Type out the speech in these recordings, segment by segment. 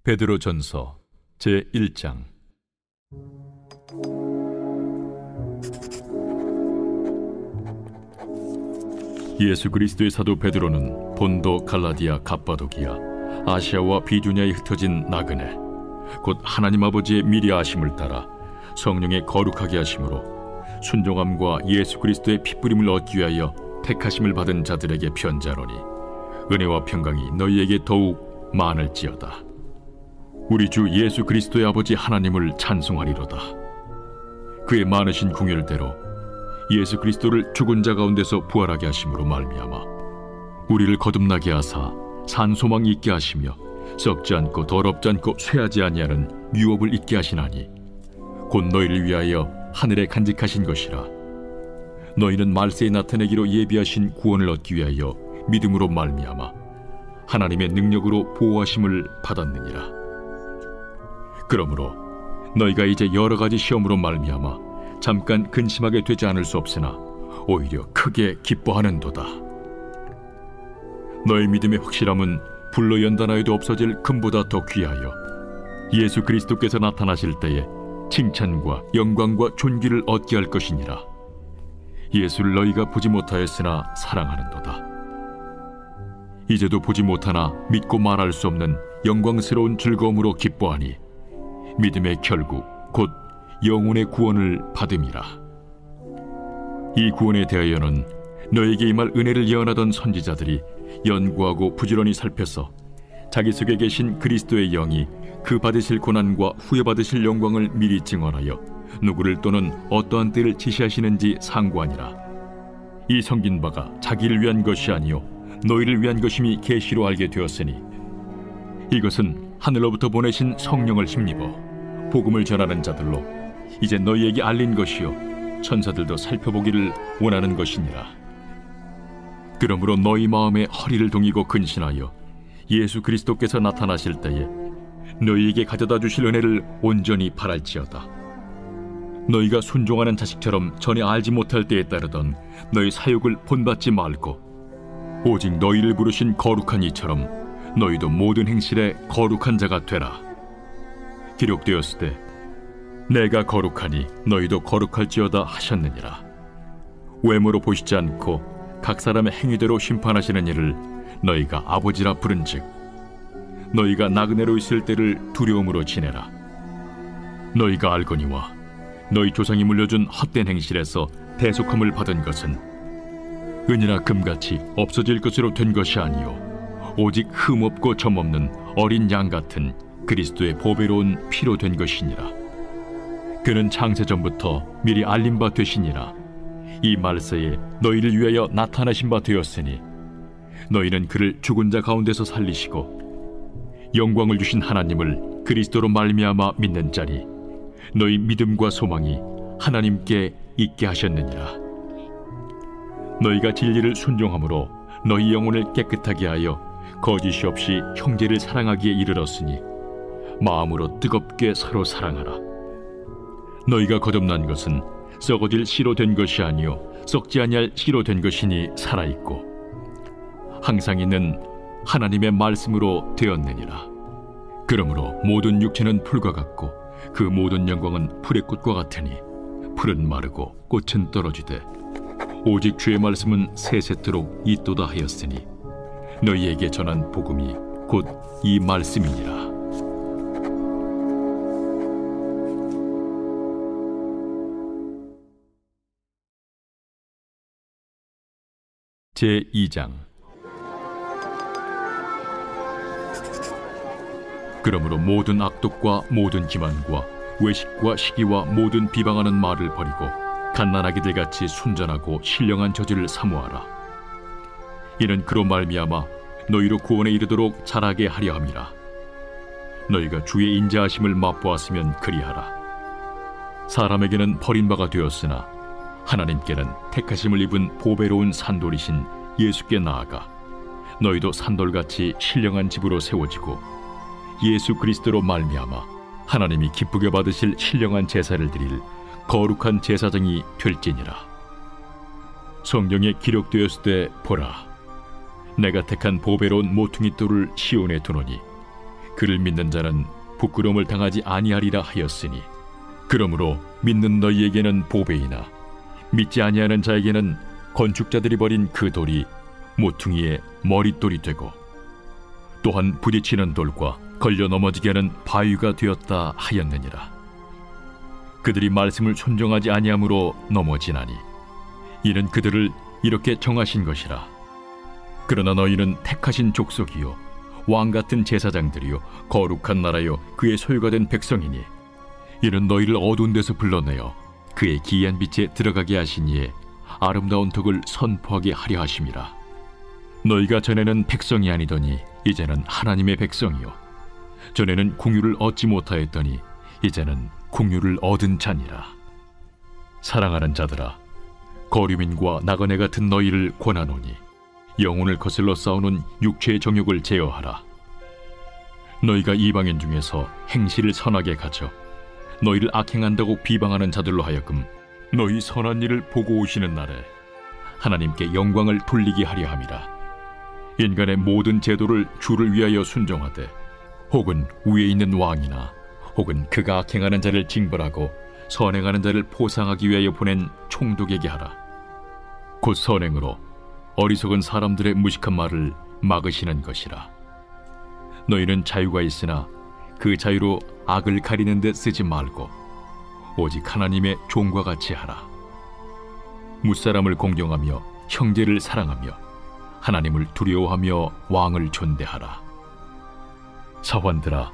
베드로전서 제1장. 예수 그리스도의 사도 베드로는 본도, 갈라디아, 갑바도기아, 아시아와 비두냐에 흩어진 나그네, 곧 하나님 아버지의 미리 아심을 따라 성령의 거룩하게 하심으로 순종함과 예수 그리스도의 핏부림을 얻기 위하여 택하심을 받은 자들에게 편지하노니, 은혜와 평강이 너희에게 더욱 많을지어다. 우리 주 예수 그리스도의 아버지 하나님을 찬송하리로다. 그의 많으신 궁율대로 예수 그리스도를 죽은 자 가운데서 부활하게 하심으로 말미암아 우리를 거듭나게 하사 산 소망 있게 하시며 썩지 않고 더럽지 않고 쇠하지 아니하는 유업을 있게 하시나니, 곧 너희를 위하여 하늘에 간직하신 것이라. 너희는 말세에 나타내기로 예비하신 구원을 얻기 위하여 믿음으로 말미암아 하나님의 능력으로 보호하심을 받았느니라. 그러므로 너희가 이제 여러 가지 시험으로 말미암아 잠깐 근심하게 되지 않을 수 없으나 오히려 크게 기뻐하는도다. 너희 믿음의 확실함은 불로 연단하여도 없어질 금보다 더 귀하여 예수 그리스도께서 나타나실 때에 칭찬과 영광과 존귀를 얻게 할 것이니라. 예수를 너희가 보지 못하였으나 사랑하는도다. 이제도 보지 못하나 믿고 말할 수 없는 영광스러운 즐거움으로 기뻐하니, 믿음의 결국 곧 영혼의 구원을 받음이라. 이 구원에 대하여는 너에게 임할 은혜를 예언하던 선지자들이 연구하고 부지런히 살펴서 자기 속에 계신 그리스도의 영이 그 받으실 고난과 후에 받으실 영광을 미리 증언하여 누구를 또는 어떠한 때를 지시하시는지 상고하니라. 이 성긴 바가 자기를 위한 것이 아니요 너희를 위한 것임이 계시로 알게 되었으니, 이것은 하늘로부터 보내신 성령을 힘입어 복음을 전하는 자들로 이제 너희에게 알린 것이요 천사들도 살펴보기를 원하는 것이니라. 그러므로 너희 마음에 허리를 동이고 근신하여 예수 그리스도께서 나타나실 때에 너희에게 가져다 주실 은혜를 온전히 바랄지어다. 너희가 순종하는 자식처럼 전에 알지 못할 때에 따르던 너희 사욕을 본받지 말고 오직 너희를 부르신 거룩한 이처럼 너희도 모든 행실에 거룩한 자가 되라. 기록되었을 때 내가 거룩하니 너희도 거룩할지어다 하셨느니라. 외모로 보시지 않고 각 사람의 행위대로 심판하시는 이를 너희가 아버지라 부른즉, 너희가 나그네로 있을 때를 두려움으로 지내라. 너희가 알거니와 너희 조상이 물려준 헛된 행실에서 대속함을 받은 것은 은이나 금같이 없어질 것으로 된 것이 아니요 오직 흠없고 점없는 어린 양 같은 그리스도의 보배로운 피로 된 것이니라. 그는 창세전부터 미리 알린 바 되시니라. 이 말세에 너희를 위하여 나타나신 바 되었으니, 너희는 그를 죽은 자 가운데서 살리시고 영광을 주신 하나님을 그리스도로 말미암아 믿는 자니, 너희 믿음과 소망이 하나님께 있게 하셨느니라. 너희가 진리를 순종함으로 너희 영혼을 깨끗하게 하여 거짓이 없이 형제를 사랑하기에 이르렀으니, 마음으로 뜨겁게 서로 사랑하라. 너희가 거듭난 것은 썩어질 씨로 된 것이 아니요 썩지 아니할 씨로 된 것이니 살아있고 항상 있는 하나님의 말씀으로 되었느니라. 그러므로 모든 육체는 풀과 같고 그 모든 영광은 풀의 꽃과 같으니, 풀은 마르고 꽃은 떨어지되 오직 주의 말씀은 세세토록 있도다 하였으니, 너희에게 전한 복음이 곧 이 말씀이니라. 제2장. 그러므로 모든 악독과 모든 기만과 외식과 시기와 모든 비방하는 말을 버리고 갓난아기들 같이 순전하고 신령한 저지를 사모하라. 이는 그로 말미암아 너희로 구원에 이르도록 자라게 하려 함이라. 너희가 주의 인자하심을 맛보았으면 그리하라. 사람에게는 버림바가 되었으나 하나님께는 택하심을 입은 보배로운 산돌이신 예수께 나아가 너희도 산돌같이 신령한 집으로 세워지고 예수 그리스도로 말미암아 하나님이 기쁘게 받으실 신령한 제사를 드릴 거룩한 제사장이 될지니라. 성경에 기록되었을 때 보라, 내가 택한 보배로운 모퉁이 돌을 시온에 두노니 그를 믿는 자는 부끄러움을 당하지 아니하리라 하였으니, 그러므로 믿는 너희에게는 보배이나 믿지 아니하는 자에게는 건축자들이 버린 그 돌이 모퉁이의 머릿돌이 되고 또한 부딪히는 돌과 걸려 넘어지게 하는 바위가 되었다 하였느니라. 그들이 말씀을 순종하지 아니함으로 넘어지나니 이는 그들을 이렇게 정하신 것이라. 그러나 너희는 택하신 족속이요 왕같은 제사장들이요 거룩한 나라요 그의 소유가 된 백성이니, 이는 너희를 어두운 데서 불러내어 그의 기이한 빛에 들어가게 하신 이에 아름다운 덕을 선포하게 하려 하심이라. 너희가 전에는 백성이 아니더니 이제는 하나님의 백성이요 전에는 궁유를 얻지 못하였더니 이제는 궁유를 얻은 자니라. 사랑하는 자들아, 거류민과 나그네 같은 너희를 권하노니 영혼을 거슬러 싸우는 육체의 정욕을 제어하라. 너희가 이방인 중에서 행실을 선하게 가져 너희를 악행한다고 비방하는 자들로 하여금 너희 선한 일을 보고 오시는 날에 하나님께 영광을 돌리게 하려 함이라. 인간의 모든 제도를 주를 위하여 순종하되 혹은 위에 있는 왕이나 혹은 그가 악행하는 자를 징벌하고 선행하는 자를 포상하기 위하여 보낸 총독에게 하라. 곧 선행으로 어리석은 사람들의 무식한 말을 막으시는 것이라. 너희는 자유가 있으나 그 자유로 악을 가리는 데 쓰지 말고 오직 하나님의 종과 같이 하라. 무사람을 공경하며 형제를 사랑하며 하나님을 두려워하며 왕을 존대하라. 사환들아,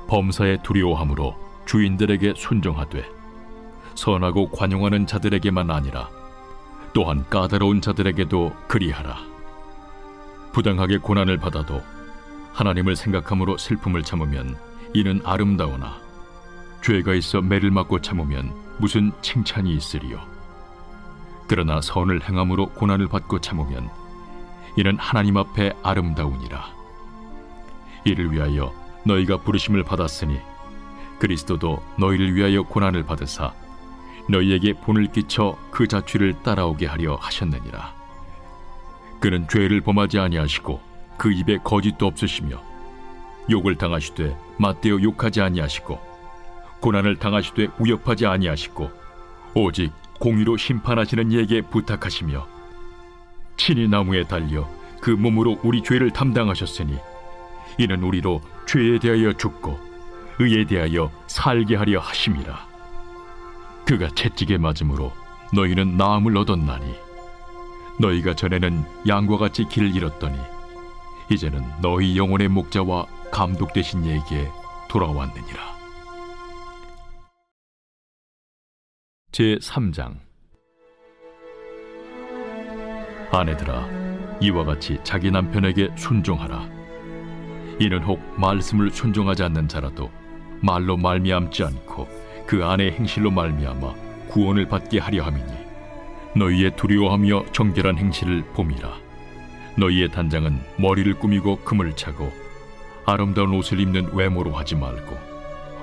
범사에 두려워함으로 주인들에게 순종하되 선하고 관용하는 자들에게만 아니라 또한 까다로운 자들에게도 그리하라. 부당하게 고난을 받아도 하나님을 생각함으로 슬픔을 참으면 이는 아름다우나 죄가 있어 매를 맞고 참으면 무슨 칭찬이 있으리요. 그러나 선을 행함으로 고난을 받고 참으면 이는 하나님 앞에 아름다우니라. 이를 위하여 너희가 부르심을 받았으니 그리스도도 너희를 위하여 고난을 받으사 너희에게 본을 끼쳐 그 자취를 따라오게 하려 하셨느니라. 그는 죄를 범하지 아니하시고 그 입에 거짓도 없으시며 욕을 당하시되 맞대어 욕하지 아니하시고 고난을 당하시되 우역하지 아니하시고 오직 공의로 심판하시는 이에게 부탁하시며 친히 나무에 달려 그 몸으로 우리 죄를 담당하셨으니 이는 우리로 죄에 대하여 죽고 의에 대하여 살게 하려 하심이라. 그가 채찍에 맞음으로 너희는 나음을 얻었나니 너희가 전에는 양과 같이 길을 잃었더니 이제는 너희 영혼의 목자와 감독 되신 이에게 돌아왔느니라. 제3장. 아내들아, 이와 같이 자기 남편에게 순종하라. 이는 혹 말씀을 순종하지 않는 자라도 말로 말미암지 않고 그 아내의 행실로 말미암아 구원을 받게 하려 함이니 너희의 두려워하며 정결한 행실을 봄이라. 너희의 단장은 머리를 꾸미고 금을 차고 아름다운 옷을 입는 외모로 하지 말고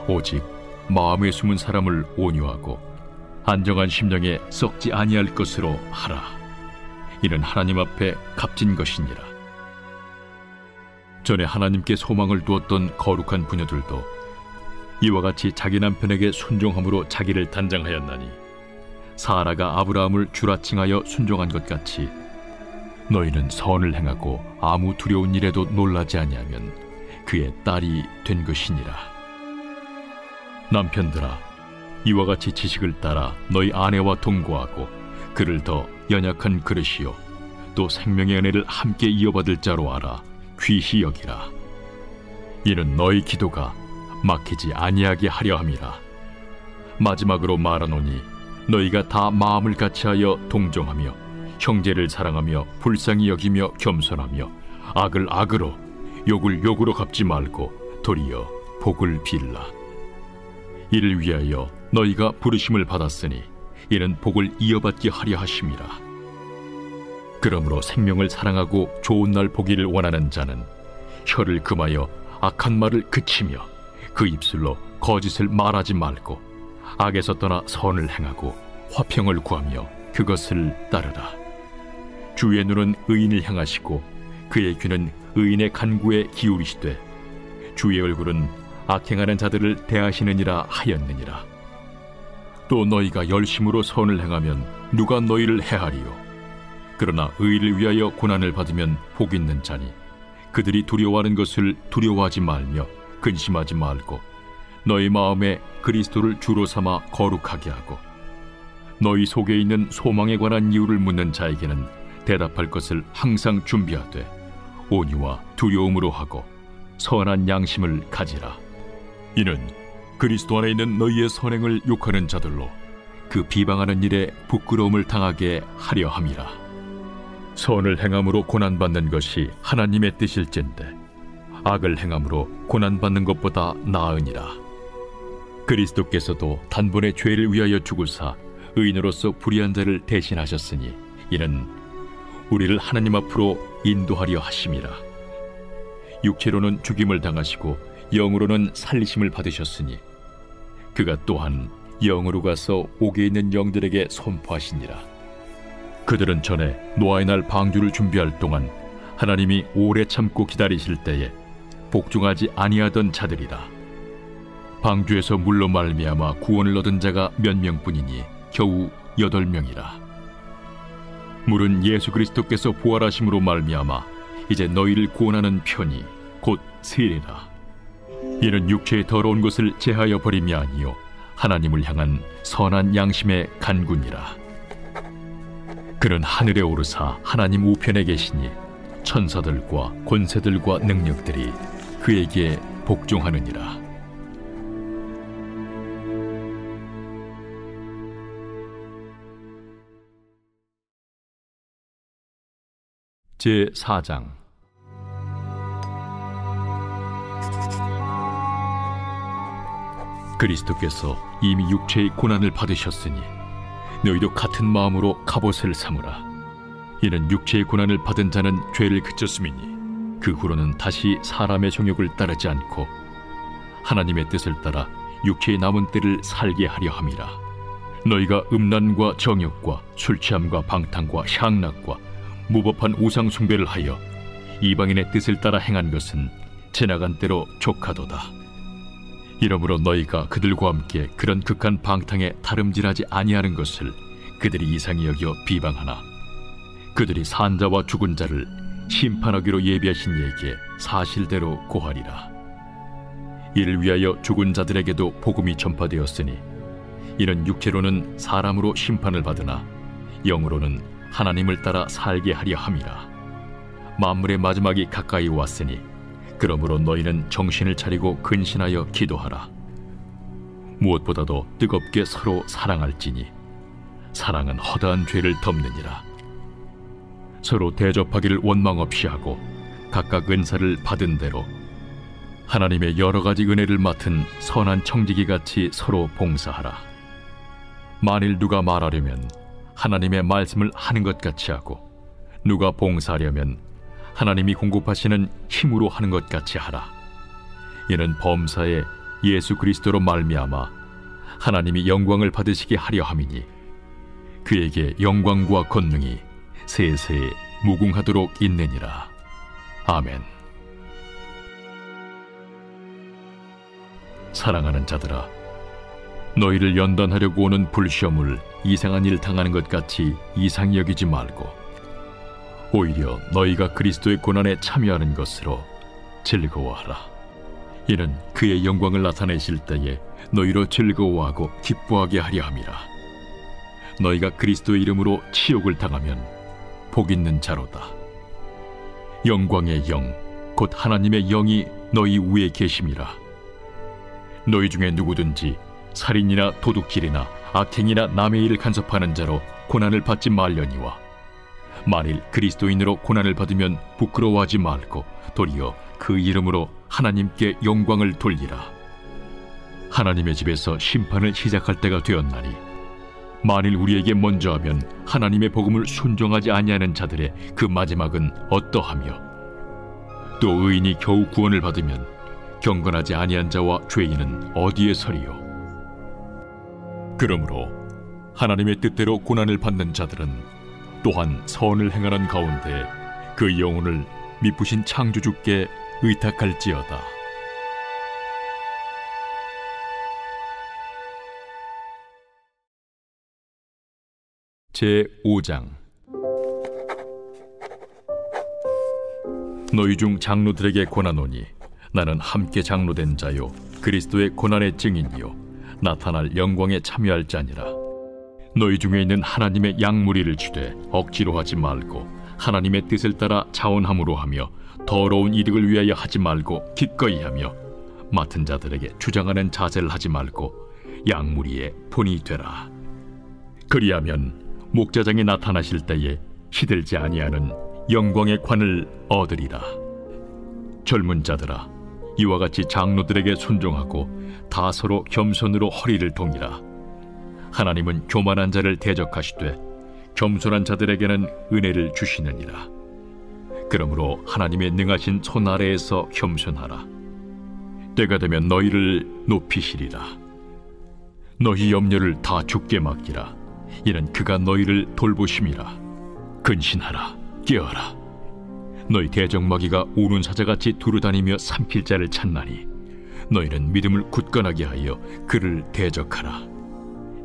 오직 마음에 숨은 사람을 온유하고 안정한 심령에 썩지 아니할 것으로 하라. 이는 하나님 앞에 값진 것이니라. 전에 하나님께 소망을 두었던 거룩한 부녀들도 이와 같이 자기 남편에게 순종함으로 자기를 단장하였나니 사라가 아브라함을 주라 칭하여 순종한 것 같이 너희는 선을 행하고 아무 두려운 일에도 놀라지 아니하면 그의 딸이 된 것이니라. 남편들아, 이와 같이 지식을 따라 너희 아내와 동거하고 그를 더 연약한 그릇이요 또 생명의 은혜를 함께 이어받을 자로 알아 귀히 여기라. 이는 너희 기도가 막히지 아니하게 하려 함이라. 마지막으로 말하노니 너희가 다 마음을 같이하여 동정하며 형제를 사랑하며 불쌍히 여기며 겸손하며 악을 악으로 욕을 욕으로 갚지 말고 도리어 복을 빌라. 이를 위하여 너희가 부르심을 받았으니 이는 복을 이어받게 하려 하심이라. 그러므로 생명을 사랑하고 좋은 날 보기를 원하는 자는 혀를 금하여 악한 말을 그치며 그 입술로 거짓을 말하지 말고 악에서 떠나 선을 행하고 화평을 구하며 그것을 따르라. 주의 눈은 의인을 향하시고 그의 귀는 의인의 간구에 기울이시되 주의 얼굴은 악행하는 자들을 대하시느니라 하였느니라. 또 너희가 열심으로 선을 행하면 누가 너희를 해하리요? 그러나 의를 위하여 고난을 받으면 복 있는 자니 그들이 두려워하는 것을 두려워하지 말며 근심하지 말고 너희 마음에 그리스도를 주로 삼아 거룩하게 하고 너희 속에 있는 소망에 관한 이유를 묻는 자에게는 대답할 것을 항상 준비하되 온유와 두려움으로 하고 선한 양심을 가지라. 이는 그리스도 안에 있는 너희의 선행을 욕하는 자들로 그 비방하는 일에 부끄러움을 당하게 하려 함이라. 선을 행함으로 고난받는 것이 하나님의 뜻일진데 악을 행함으로 고난받는 것보다 나으니라. 그리스도께서도 단번에 죄를 위하여 죽으사 의인으로서 불의한 자를 대신하셨으니 이는 우리를 하나님 앞으로 인도하려 하심이라. 육체로는 죽임을 당하시고 영으로는 살리심을 받으셨으니 그가 또한 영으로 가서 옥에 있는 영들에게 선포하시니라. 그들은 전에 노아의 날 방주를 준비할 동안 하나님이 오래 참고 기다리실 때에 복종하지 아니하던 자들이라. 방주에서 물로 말미암아 구원을 얻은 자가 몇 명뿐이니 겨우 8명이라. 물은 예수 그리스도께서 부활하심으로 말미암아 이제 너희를 구원하는 편이 곧 세례라. 이는 육체의 더러운 것을 제하여 버림이 아니요 하나님을 향한 선한 양심의 간구니라. 그는 하늘에 오르사 하나님 우편에 계시니 천사들과 권세들과 능력들이 그에게 복종하느니라. 제4장. 그리스도께서 이미 육체의 고난을 받으셨으니 너희도 같은 마음으로 갑옷을 삼으라. 이는 육체의 고난을 받은 자는 죄를 그쳤음이니 그 후로는 다시 사람의 정욕을 따르지 않고 하나님의 뜻을 따라 육체의 남은 때를 살게 하려 함이라. 너희가 음란과 정욕과 술취함과 방탕과 향락과 무법한 우상 숭배를 하여 이방인의 뜻을 따라 행한 것은 지나간 때로 족하도다. 이러므로 너희가 그들과 함께 그런 극한 방탕에 다름질하지 아니하는 것을 그들이 이상히 여겨 비방하나 그들이 산자와 죽은 자를 심판하기로 예비하신 이에게 사실대로 고하리라. 이를 위하여 죽은 자들에게도 복음이 전파되었으니 이는 육체로는 사람으로 심판을 받으나 영으로는 하나님을 따라 살게 하려 함이라. 만물의 마지막이 가까이 왔으니 그러므로 너희는 정신을 차리고 근신하여 기도하라. 무엇보다도 뜨겁게 서로 사랑할지니 사랑은 허다한 죄를 덮느니라. 서로 대접하기를 원망 없이 하고 각각 은사를 받은 대로 하나님의 여러 가지 은혜를 맡은 선한 청지기같이 서로 봉사하라. 만일 누가 말하려면 하나님의 말씀을 하는 것 같이 하고 누가 봉사하려면 하나님이 공급하시는 힘으로 하는 것 같이 하라. 이는 범사에 예수 그리스도로 말미암아 하나님이 영광을 받으시게 하려 함이니 그에게 영광과 권능이 세세에 무궁하도록 있느니라. 아멘. 사랑하는 자들아, 너희를 연단하려고 오는 불시험을 이상한 일 당하는 것 같이 이상히 여기지 말고 오히려 너희가 그리스도의 고난에 참여하는 것으로 즐거워하라. 이는 그의 영광을 나타내실 때에 너희로 즐거워하고 기뻐하게 하려 함이라. 너희가 그리스도의 이름으로 치욕을 당하면 복 있는 자로다. 영광의 영, 곧 하나님의 영이 너희 위에 계심이라. 너희 중에 누구든지 살인이나 도둑질이나 악행이나 남의 일을 간섭하는 자로 고난을 받지 말려니와 만일 그리스도인으로 고난을 받으면 부끄러워하지 말고 도리어 그 이름으로 하나님께 영광을 돌리라. 하나님의 집에서 심판을 시작할 때가 되었나니 만일 우리에게 먼저 하면 하나님의 복음을 순종하지 아니하는 자들의 그 마지막은 어떠하며 또 의인이 겨우 구원을 받으면 경건하지 아니한 자와 죄인은 어디에 서리요? 그러므로 하나님의 뜻대로 고난을 받는 자들은 또한 선을 행하는 가운데 그 영혼을 미쁘신 창조주께 의탁할지어다. 제5장. 너희 중 장로들에게 권하노니 나는 함께 장로된 자요 그리스도의 고난의 증인이요 나타날 영광에 참여할 자니라. 너희 중에 있는 하나님의 양무리를 주되 억지로 하지 말고 하나님의 뜻을 따라 자원함으로 하며 더러운 이득을 위하여 하지 말고 기꺼이 하며 맡은 자들에게 주장하는 자세를 하지 말고 양무리의 본이 되라. 그리하면 목자장이 나타나실 때에 시들지 아니하는 영광의 관을 얻으리라. 젊은 자들아, 이와 같이 장로들에게 순종하고 다 서로 겸손으로 허리를 동이라. 하나님은 교만한 자를 대적하시되 겸손한 자들에게는 은혜를 주시느니라. 그러므로 하나님의 능하신 손 아래에서 겸손하라. 때가 되면 너희를 높이시리라. 너희 염려를 다 주께 맡기라. 이는 그가 너희를 돌보심이라. 근신하라, 깨어라. 너희 대적마귀가 우는 사자같이 두루다니며 삼킬 자를 찾나니 너희는 믿음을 굳건하게 하여 그를 대적하라.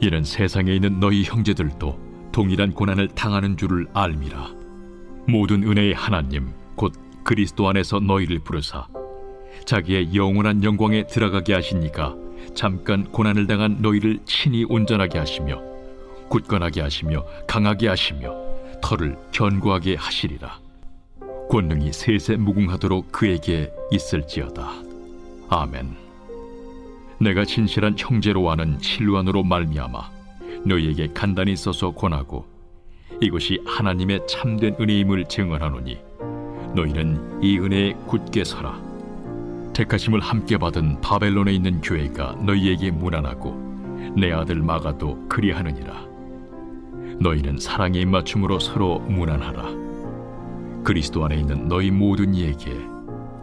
이는 세상에 있는 너희 형제들도 동일한 고난을 당하는 줄을 알미라. 모든 은혜의 하나님 곧 그리스도 안에서 너희를 부르사 자기의 영원한 영광에 들어가게 하시니까 잠깐 고난을 당한 너희를 친히 온전하게 하시며 굳건하게 하시며 강하게 하시며 털을 견고하게 하시리라. 권능이 세세 무궁하도록 그에게 있을지어다. 아멘. 내가 진실한 형제로 아는 실루안으로 말미암아 너희에게 간단히 써서 권하고 이것이 하나님의 참된 은혜임을 증언하노니 너희는 이 은혜에 굳게 서라. 택하심을 함께 받은 바벨론에 있는 교회가 너희에게 문안하고 내 아들 마가도 그리하느니라. 너희는 사랑의 입맞춤으로 서로 문안하라. 그리스도 안에 있는 너희 모든 이에게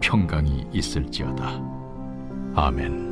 평강이 있을지어다. 아멘.